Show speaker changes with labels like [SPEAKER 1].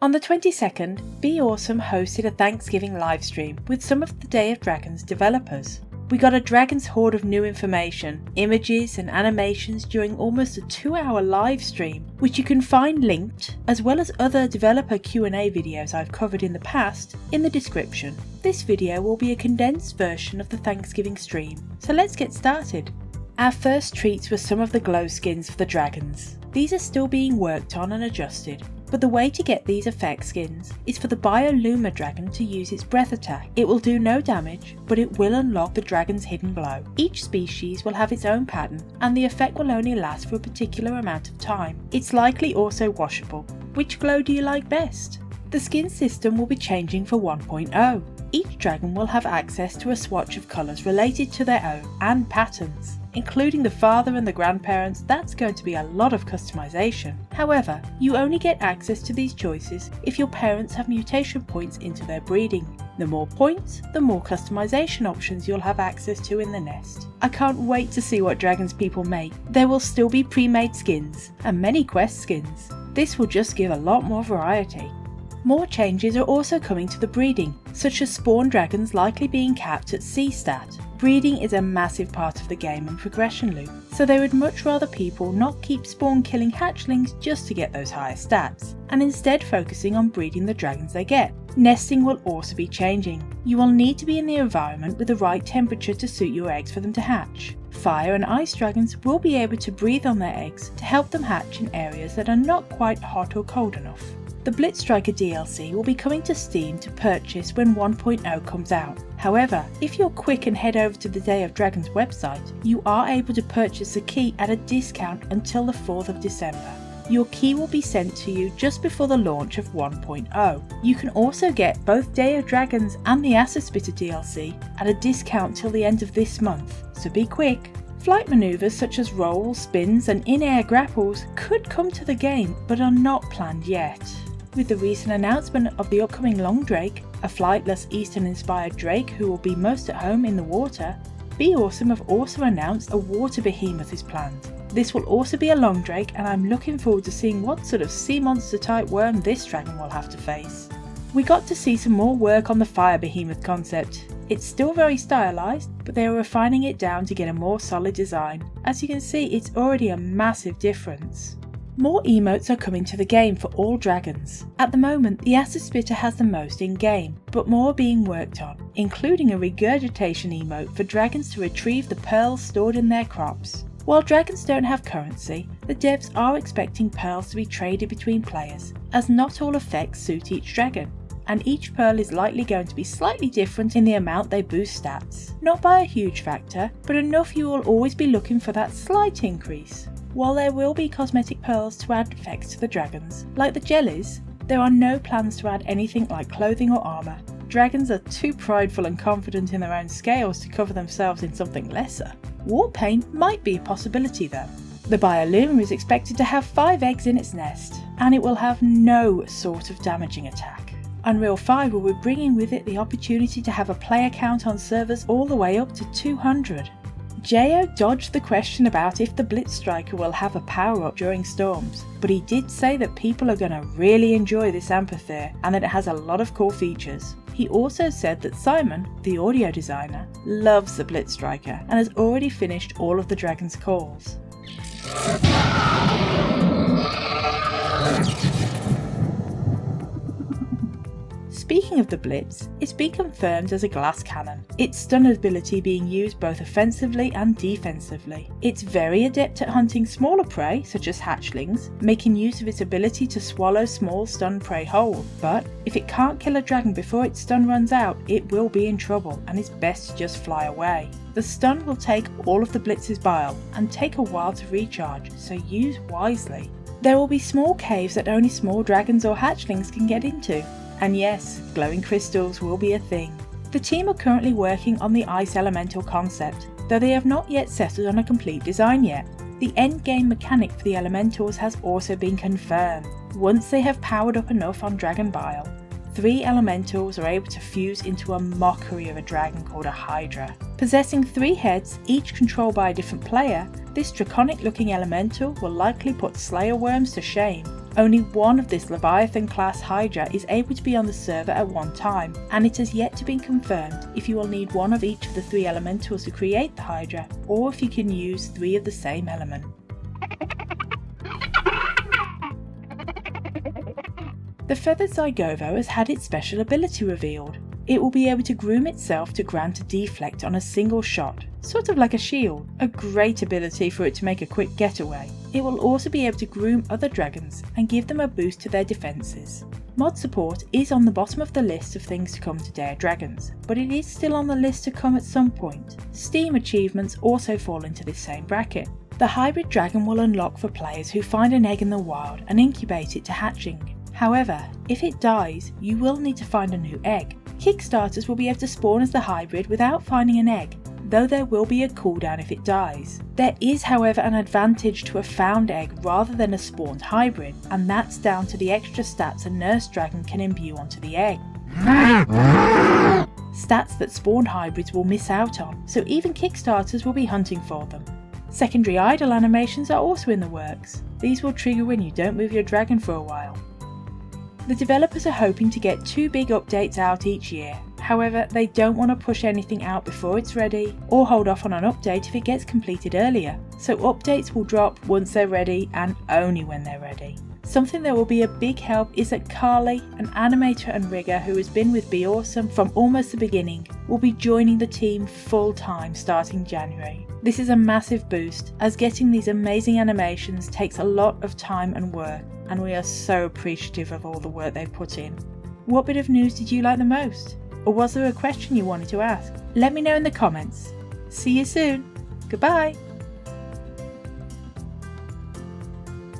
[SPEAKER 1] On the 22nd, BeAwesome hosted a Thanksgiving livestream with some of the Day of Dragons developers. We got a dragon's hoard of new information, images and animations during almost a 2-hour live stream, which you can find linked, as well as other developer Q&A videos I've covered in the past, in the description. This video will be a condensed version of the Thanksgiving stream, so let's get started. Our first treats were some of the glow skins for the dragons. These are still being worked on and adjusted, but the way to get these effect skins is for the BeAwesome dragon to use its breath attack. It will do no damage, but it will unlock the dragon's hidden glow. Each species will have its own pattern, and the effect will only last for a particular amount of time. It's likely also washable. Which glow do you like best? The skin system will be changing for 1.0. Each dragon will have access to a swatch of colours related to their own and patterns. Including the father and the grandparents, that's going to be a lot of customization. However, you only get access to these choices if your parents have mutation points into their breeding. The more points, the more customization options you'll have access to in the nest. I can't wait to see what dragons people make. There will still be pre-made skins, and many quest skins. This will just give a lot more variety. More changes are also coming to the breeding, such as spawn dragons likely being capped at C stat. Breeding is a massive part of the game and progression loop, so they would much rather people not keep spawn killing hatchlings just to get those higher stats, and instead focusing on breeding the dragons they get. Nesting will also be changing. You will need to be in the environment with the right temperature to suit your eggs for them to hatch. Fire and ice dragons will be able to breathe on their eggs to help them hatch in areas that are not quite hot or cold enough. The Blitz Striker DLC will be coming to Steam to purchase when 1.0 comes out. However, if you're quick and head over to the Day of Dragons website, you are able to purchase the key at a discount until the 4th of December. Your key will be sent to you just before the launch of 1.0. You can also get both Day of Dragons and the Acid Spitter DLC at a discount till the end of this month, so be quick. Flight maneuvers such as rolls, spins and in-air grapples could come to the game but are not planned yet. With the recent announcement of the upcoming Long Drake, a flightless Eastern-inspired Drake who will be most at home in the water, BeAwesome have also announced a water behemoth is planned. This will also be a Long Drake, and I'm looking forward to seeing what sort of sea monster type worm this dragon will have to face. We got to see some more work on the fire behemoth concept. It's still very stylized, but they are refining it down to get a more solid design. As you can see, it's already a massive difference. More emotes are coming to the game for all dragons. At the moment, the Acid Spitter has the most in-game, but more are being worked on, including a regurgitation emote for dragons to retrieve the pearls stored in their crops. While dragons don't have currency, the devs are expecting pearls to be traded between players, as not all effects suit each dragon, and each pearl is likely going to be slightly different in the amount they boost stats. Not by a huge factor, but enough you will always be looking for that slight increase. While there will be cosmetic pearls to add effects to the dragons, like the jellies, there are no plans to add anything like clothing or armour. Dragons are too prideful and confident in their own scales to cover themselves in something lesser. War paint might be a possibility though. The BeAwesome is expected to have 5 eggs in its nest, and it will have no sort of damaging attack. Unreal 5 will be bringing with it the opportunity to have a player count on servers all the way up to 200. Jo dodged the question about if the Blitz Striker will have a power-up during storms, but he did say that people are going to really enjoy this amphitheatre and that it has a lot of cool features. He also said that Simon, the audio designer, loves the Blitz Striker and has already finished all of the dragon's calls. Speaking of the Blitz, it's been confirmed as a glass cannon, its stun ability being used both offensively and defensively. It's very adept at hunting smaller prey, such as hatchlings, making use of its ability to swallow small stun prey whole. But if it can't kill a dragon before its stun runs out, it will be in trouble and it's best to just fly away. The stun will take all of the Blitz's bile and take a while to recharge, so use wisely. There will be small caves that only small dragons or hatchlings can get into. And yes, glowing crystals will be a thing. The team are currently working on the ice elemental concept, though they have not yet settled on a complete design yet. The endgame mechanic for the elementals has also been confirmed. Once they have powered up enough on dragon bile, 3 elementals are able to fuse into a mockery of a dragon called a Hydra. Possessing 3 heads, each controlled by a different player, this draconic looking elemental will likely put slayer worms to shame. Only one of this Leviathan class Hydra is able to be on the server at one time, and it has yet to be confirmed if you will need one of each of the 3 elementals to create the Hydra, or if you can use 3 of the same element. The feathered zygovo has had its special ability revealed. It will be able to groom itself to grant a deflect on a single shot, sort of like a shield, a great ability for it to make a quick getaway. It will also be able to groom other dragons and give them a boost to their defences. Mod support is on the bottom of the list of things to come to Day of Dragons, but it is still on the list to come at some point. Steam achievements also fall into this same bracket. The hybrid dragon will unlock for players who find an egg in the wild and incubate it to hatching. However, if it dies, you will need to find a new egg. Kickstarters will be able to spawn as the hybrid without finding an egg, though there will be a cooldown if it dies. There is however an advantage to a found egg rather than a spawned hybrid, and that's down to the extra stats a nurse dragon can imbue onto the egg. Stats that spawned hybrids will miss out on, so even Kickstarters will be hunting for them. Secondary idle animations are also in the works. These will trigger when you don't move your dragon for a while. The developers are hoping to get 2 big updates out each year, however they don't want to push anything out before it's ready, or hold off on an update if it gets completed earlier, so updates will drop once they're ready and only when they're ready. Something that will be a big help is that Carly, an animator and rigger who has been with BeAwesome from almost the beginning, will be joining the team full time starting January. This is a massive boost, as getting these amazing animations takes a lot of time and work, and we are so appreciative of all the work they've put in. What bit of news did you like the most? Or was there a question you wanted to ask? Let me know in the comments. See you soon. Goodbye.